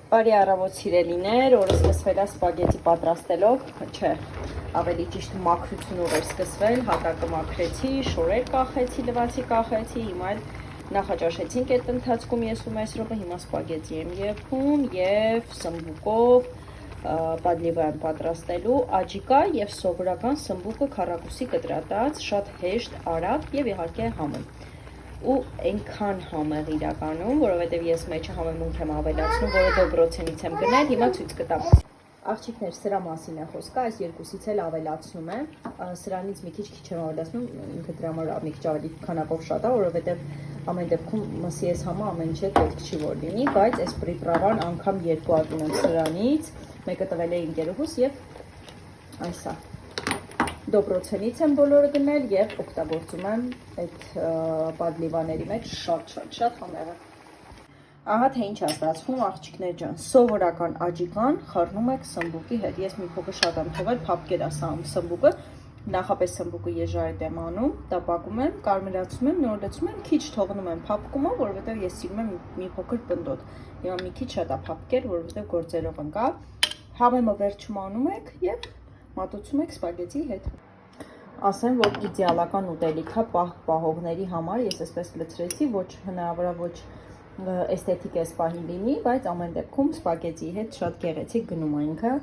Բարի առավոտ սիրելիներ, օրը սկսվել է սպագետի պատրաստելով, չէ, ավելի ճիշտ մաքրությունով էր սկսվել, հատակը մաքրեցի, շորեր կախեցի, լվացի կախեցի, հիմա էլ նախաճաշեցինք այդ ընթացքում ես ու Մեսրոպը, հիմա սպագետի եմ եփում եւ սմբուկով պատլիվա եմ պատրաստելու, աջիկա եւ սովորական սմբուկը քառակուսի կտրատած, շատ հեշտ, արագ եւ իհարկե համը։ Ու այնքան համեղ իրականում, որովհետև ես մեջը համեմունք եմ ավելացնում, որը դոբրոցենից եմ գնել, հիմա ցույց կտամ։ Աղջիկներ, սրա մասին է խոսքը, այս երկուսից էլ ավելացնում եմ, սրանից մի քիչ եմ ավելացնում, ինքը դրա համար մի քիչ ավելի քանակով շատ է, որովհետև ամեն դեպքում մսի այս համը ամեն ինչ պետք չի որ լինի, բայց այս պրիպրավան անգամ երկու ատում եմ սրանից, մեկը տվել է ընկերուհուս եւ այս է։ Դոբրոցենից եմ բոլորը գնել եւ օգտագործում եմ այդ պատլիվաների մեջ շատ համեղը։ Ահա թե ինչ է ստացվում, աղջիկներ ջան, սովորական աջիկան խառնում եք սմբուկի հետ։ Ես մի փոքր շատ եմ թողել, փափկել է սա սմբուկը, նախապես սմբուկը եժարիտ եմ անում, տապակում եմ, կարմրացնում եմ, նոր լցում եմ, քիչ թողնում եմ փափկումը, որովհետեւ ես սիրում եմ մի փոքր պնդոտ։ Հիմա մի քիչ շատ է փափկել, որովհետեւ գործերով ընկա։ Համեմը վերջում անում եք եւ մատուցում եք սպագետի հետ։ Ասեմ, որ իդեալական ուտելիք է պահողների համար, ես այսպես լցրեցի, ոչ հնարավոր ոչ էսթետիկ էս պահին լինի, բայց ամեն դեպքում սպագետի հետ շատ գեղեցիկ գնում է ինքը,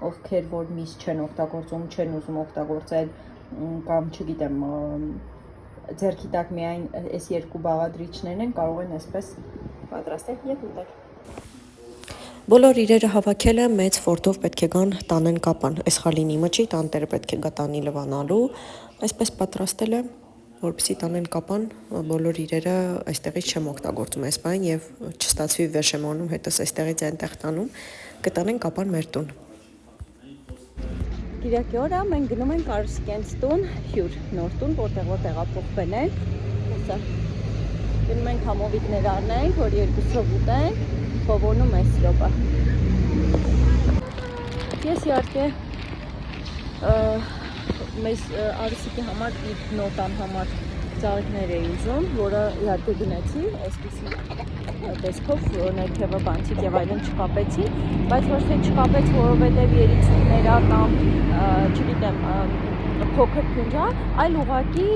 ովքեր որ միս չեն օգտագործում, չեն ուզում օգտագործել կամ չգիտեմ, ձեռքի տակ միայն այս երկու բաղադրիչներն են, կարող են այսպես պատրաստել եւ ուտել։ Բոլոր իրերը հավաքել եմ, մեծ ֆորտով պետք է գան տանեն կապան, այս խալինի մճի, տանտերը պետք է գա տանի լվանալու, այսպես պատրաստել եմ, որպեսզի տանեն կապան, բոլոր իրերը այստեղից չեմ օգտագործում այս բան եւ չստացվի վեշ եմ անում, հետս այստեղից այնտեղ տանում, կտանեն կապան մեր տուն։ Կիրակի օրը մենք գնում ենք Արուսիկենց տուն, հյուր, նոր տուն, որտեղ տեղափոխվել ենք, հեսա, գնում ենք համովիկներ առնենք, որ երկուսով ուտենք, Փովոնում Մեսրոպը։ Ես իհարկե մեզ Արուսիկի համար իր նոտան համար ծաղիկներ էի ուզում, որը իհարկե գնեցի, այսպիսի տեսքով ներքևը բանցիկ եւ այլն չկապեցի, բայց ոչ թե չկապեց, որովհետեւ երիցուկներ կամ չգիտեմ փոքր փունջա, այլ ուղղակի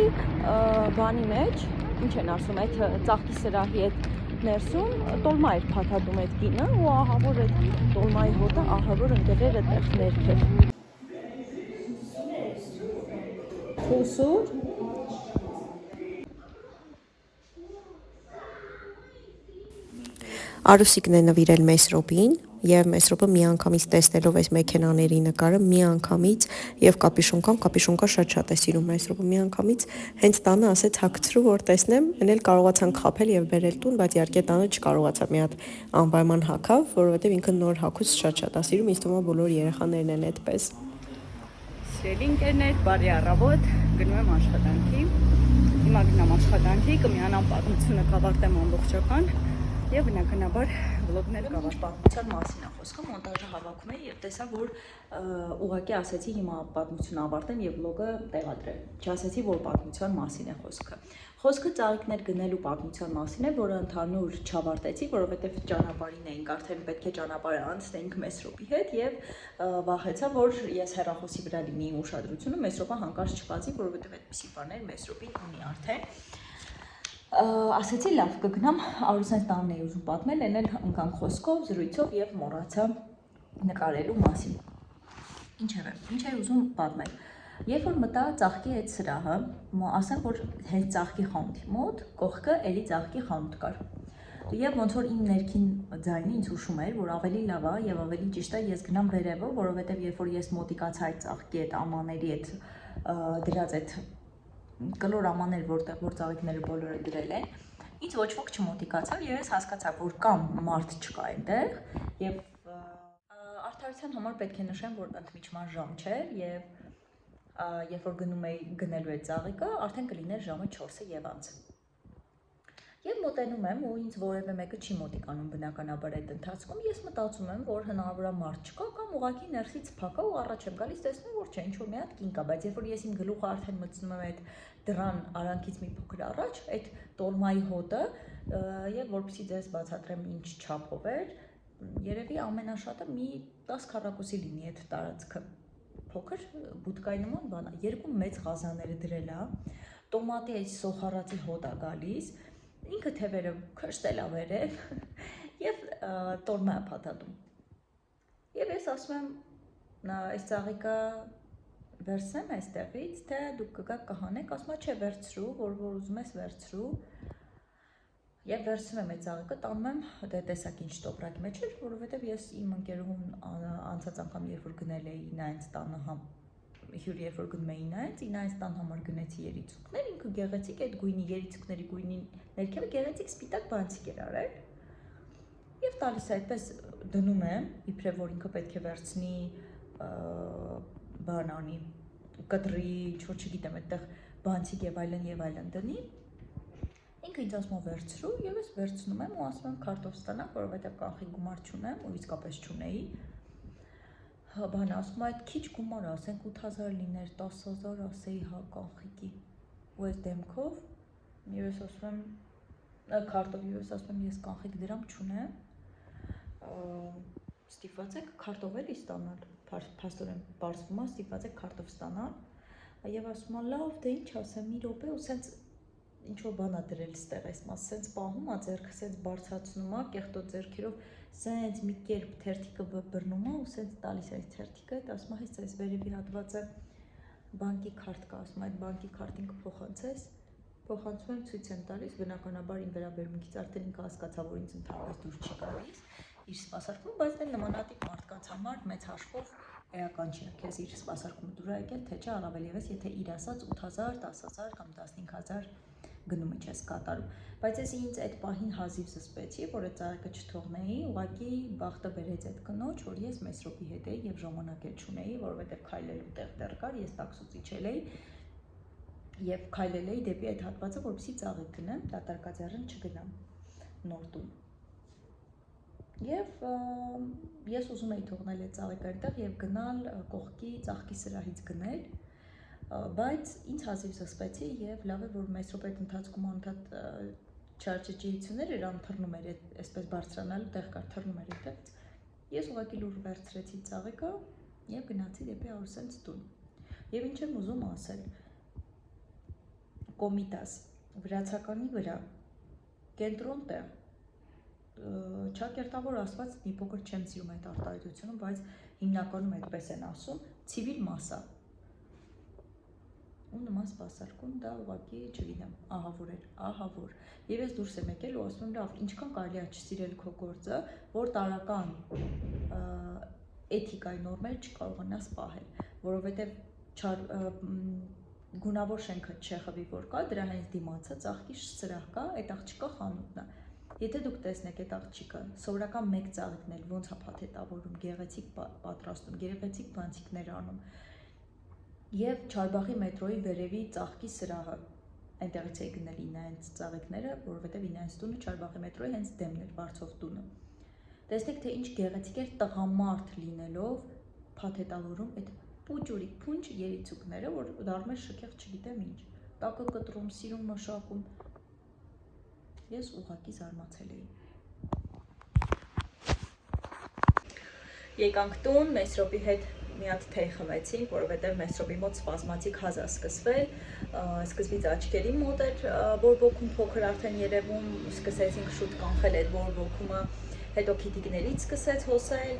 բանի մեջ, ինչ են ասում, այդ ծաղկի սրահի այդ ներսում տոլմա էր փաթաթում այդ կինը ու ահա որ այդ տոլմայի հոտը ահա որ ընկել էր այդտեղ ներքև։ Փուսուր Արուսիկն է նվիրել Մեսրոպին եւ Մեսրոպը միանգամից տեսնելով այս մեքենաների նկարը միանգամից եւ կապիշոնկա շատ է սիրում Մեսրոպը միանգամից հենց տանը ասեց հագցրու որ տեսնեմ, այն էլ կարողացան խաբել եւ բերել տուն, բայց իհարկե տանը չկարողացա մի հատ անպայման հագավ, որովհետեւ ինքը նոր հագուց շատ է սիրում, ինձ թվում է բոլոր երեխաներն են այդպես։ Սիրելի ընկերներ, բարի առավոտ, գնում եմ աշխատանքի։ Հիմա գնամ աշխատանքի, կմիանամ պատմությունը կավարտեմ ամբողջական եւ բնականաբար վլոգներ կավարտեմ։ Պատմության մասին է խոսքը, մոնտաժը հավաքում էի եւ տեսա, որ ուղղակի ասեցի հիմա պատմությունը ավարտեմ եւ վլոգը տեղադրեմ։ Չասեցի, որ պատմության մասին է խոսքը։ Խոսքը ծաղիկներ գնելու պատմության մասին է, որը ընդհանուր չավարտեցի, որովհետեւ ճանապարհին էինք, արդեն պետք է ճանապարհը անցնենք Մեսրոպի հետ եւ վախեցա, որ ես հեռախոսի վրա լինի ուշադրությունը, Մեսրոպը հանկարծ չբացի, որովհետեւ այդպիսի բաներ Մեսրոպին ունի արդեն։ Ասեցի լավ կգնամ Արուսենց տանն էի ուզում պատմել, այն էլ ընկանք խոսքով, զրույցով եւ մոռացա նկարելու մասին։ Ինչևէ, ինչ էի ուզում պատմել։ Երբ որ մտա ծաղկի այդ սրահը, ասեմ որ հենց ծաղկի խանութի մոտ կողքը էլի ծաղկի խանութ կար։ Եվ ոնց որ իմ ներքին ձայնը ինձ հուշում էր, որ ավելի լավ է եւ ավելի ճիշտ է ես գնամ վերևը, որովհետեւ երբ որ ես մոտիկացա այդ ծաղկի այդ ամաների այդ դրած այդ կլոր ամաներ, որտեղ որ ծաղիկները բոլորը դրել են, ինձ ոչ ոք չմոտիկացավ եւ ես հասկացա, որ կամ մարդ չկա այնտեղ եւ արդարության համար պետք է նշեմ, որ ընդմիջման ժամ չէր եւ երբ որ գնում էի գնելու այդ ծաղիկը, արդեն կլիներ ժամը 4-ը եւ անց։ Եվ մոտենում եմ ու ինձ որևէ մեկը չի մոտիկանում բնականաբար այդ ընթացքում, ես մտածում եմ, որ հնարավոր է մարդ չկա կամ ուղղակի ներսից փակա ու առաջ եմ գալիս, տեսնում եմ, որ չէ, ինչ որ մի հատ կին կա, բայց երբ որ ես իմ գլուխը արդեն մտցնում եմ այդ դրան արանքից մի փոքր առաջ, այդ տոլմայի հոտը, եւ որպեսզի ձեզ բացատրեմ ինչ չափով էր, երևի ամենաշատը մի 10 քառակուսի լինի այդ տարածքը։ Փոքր բուտկայի նման բան, 2 մեծ ղազաները դրել է, տոմատի այդ սոխարացի հոտ է գալիս, ինքը թևերը քշտել է վերև եւ տորմա է փաթաթում։ Եվ ես ասում եմ, այս ծաղիկը վերցնեմ այստեղից, թե դուք կգաք կհանեք, ասում եմ, չէ, վերցրու, որ ուզում ես վերցրու։ Եվ վերցնում եմ այդ ծաղիկը, տանում եմ, դե տեսակ ինչ տոպրակի մեջ էր, որովհետև ես իմ ընկերուհուն անցած անգամ երբ որ գնել էի նայից տանը հյուր երբ որ գնում էի նայից տան համար գնեցի երիցուկներ, ինքը գեղեցիկ այդ գույնի երիցուկների գույնի ներքևը գեղեցիկ սպիտակ բանցիկ էր արել։ Եվ տալիս այդպես դնում եմ, իբրև որ ինքը պետք է վերցնի բանանի, կտրի, ինչ-որ չգիտեմ, այդտեղ բանցիկ եւ այլն դնի։ Ինքը ինձ ասում է վերցրու եւ ես վերցնում եմ ու ասում եմ քարտոֆ ստանանք, որովհետեւ կանխի գումար չունեմ ու իսկապես չունեի։ Բան ասում է այդ քիչ գումար, ասենք 8000 լիներ, 10000 ասեի հա կանխիկի։ Ու այս դեմքով ես ասում եմ քարտոֆ, ես ասում եմ ես կանխիկ դրամ չունեմ։ Ստիպված եք քարտոֆ էլի ստանալ, փաստորեն բարձվում է, ստիպված եք քարտոֆ ստանալ, եւ ասում է լավ, դե ինչ ասեմ, մի րոպե ու սենց ինչ որ բան է դրել ստեղ, այս մաս սենց պահում է, ձեռքը սենց բարձրացնում է, կեղտոտ ձեռքերով սենց մի կերպ թերթիկը բռնում է ու սենց տալիս է թերթիկը, այդ ասում է հենց այս վերևի հատվածը բանկի քարտ կա, ասում է այդ բանկի քարտին կփոխանցես, փոխանցում եմ ցույց եմ տալիս, բնականաբար իմ վերաբերմունքից արդեն ինքը հասկացա, որ ինձ ընդհանրապես դուր չի գալիս իր սպասարկումը, բայց դե նմանատիպ մարդկանց համար մեծ հաշվով էական չի, քեզ իր սպասարկումը դուր է եկել, թե չէ, առավել եւս, եթե իր ասած 8000, 10000 կամ 15000 գնումը չես կատարում, բայց ես ինձ այդ պահին հազիվ զսպեցի, որ այդ ծաղիկը չթողնեի, ուղղակի բախտը բերեց այդ կնոջ, որ ես Մեսրոպի հետ էի եւ ժամանակ էլ չունեի, որովհետեւ քայլելու տեղ դեռ կար, ես տաքսուցիչ էի եւ քայլել էի դեպի այդ հատվածը, որպեսզի ծաղիկ գնեմ, դատարկաձեռն չգնամ նոր տուն։ Եվ ես ուզում էի թողնել այդ ծաղիկը այնտեղ եւ գնալ կողքի ծաղկի սրահից գնել, բայց ինձ հազիվ զսպեցի եւ լավ է որ Մեսրոպի այդ ընթացքում անդադ չարչջիություններ էր անթռնում էր այսպես բարձրանալու տեղ կար թռնում էր այդտեղից։ Ես ուղղակի լուր վերցրեցի ծաղիկը եւ գնացի դեպի Արուսենց տուն։ Եվ ինչ եմ ուզում ասել, Կոմիտաս վրացականի վրա կենտրոն տեղ Չակերտավոր ասված մի փոքր չեմ սիրում այդ արտահայտությունը, բայց հիմնականում այդպես են ասում, ցիվիլ մասա։ Ու նման սպասարկում դա ուղղակի, չգիտեմ, ահավոր էր, ահավոր։ Եվ ես դուրս եմ եկել ու ասում եմ, լավ, ինչքան կարելի է չսիրել քո գործը, որ տարական էթիկայի նորմեր չկարողանաս պահել, որովհետև գունավոր շենքը Չեխովի որ կա, դրա հենց դիմացը ծաղկի սրահ կա, այդ աղջիկա խանութն է։ Եթե դուք տեսնեք այդ աղջիկը, սովորական մեկ ծաղիկն էլ ոնց է փաթեթավորում, գեղեցիկ պատրաստում, գեղեցիկ բանցիկներ անում։ Եվ Չարբախի մետրոյի վերևի ծաղկի սրահը, այնտեղից էի գնել Ինայենց ծաղիկները, որովհետև Ինայենց տունը Չարբախի մետրոյի հենց դեմն էր Վարչով տունը։ Տեսնեք, թե ինչ գեղեցիկ էր տղամարդ լինելով փաթեթավորում այդ պուճուրիկ փունջ երիցուկները, որ դառնում էր շքեղ չգիտեմ ինչ, տակը կտրում, սիրուն մշակում։ Ես ուղղակի զարմացել էի։ Եկանք տուն, Մեսրոպի հետ մի հատ թեյ խմեցինք, որովհետև Մեսրոպի մոտ սպազմատիկ հազ է սկսվել, սկզբից աչքերի մոտ էր բորբոքում փոքր արդեն երևում, սկսեցինք շուտ կանխել այդ բորբոքումը, հետո քիթիկներից սկսեց հոսել,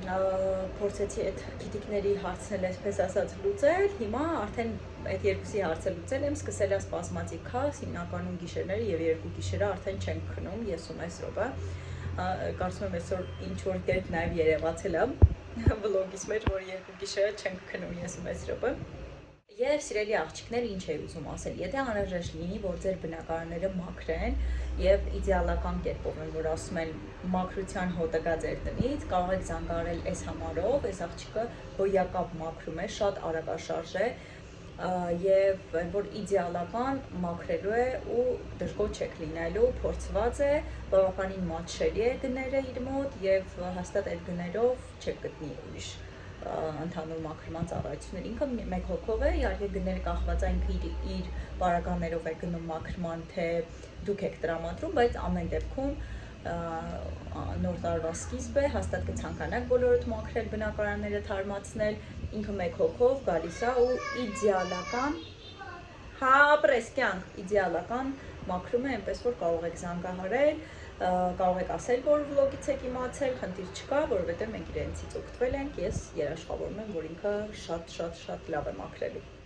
փորձեցի այդ քիթիկների հարցն այսպես ասած լուծել, հիմա արդեն այդ երկուսի հարցը լուծել եմ, սկսել է սպազմատիկ հազ, հիմնականում գիշերները եւ երկու գիշերը արդեն չենք քնում, ես ու Մեսրոպը, կարծում եմ այսօր ինչ-որ դեպք նաեւ երևացել է վլոգից մեջ, որ երկու գիշերը չենք քնում ես ու Մեսրոպը։ Եվ սիրելի աղջիկներ, ինչ էի ուզում ասել, եթե անհրաժեշտ լինի, որ ձեր բնակարանները մաքրեն եւ իդեալական կերպով են, որ ասում են մաքրության հոտը գա ձեր տնից, կարող եք զանգահարել այս համարով, այս աղջիկը հոյակապ մաքրում է, շատ արագաշարժ է եւ որ իդեալական մաքրելու է ու դժգոհ չեք լինելու, փորձված է, բավականին մատչելի է գները իր մոտ եւ հաստատ այդ գներով չեք գտնի ուրիշ ընդհանուր մաքրման ծառայություններ, ինքը մեկ հոգով է, իհարկե գները կախված է ինքը իր պարագաներով է գնում մաքրման, թե դուք եք տրամադրում, բայց ամեն դեպքում նոր տարվա սկիզբ է, հաստատ կցանկանաք բոլորդ մաքրել, բնակարանները թարմացնել, ինքը մեկ հոգով գալիս է ու իդեալական, իդեալական մաքրում է, այնպես որ կարող եք զանգահարել, կարող եք ասել, որ վլոգից եք իմացել, խնդիր չկա, որովհետև մենք իրենցից օգտվել ենք, ես երաշխավորում եմ, որ ինքը շատ լավ է մաքրելու։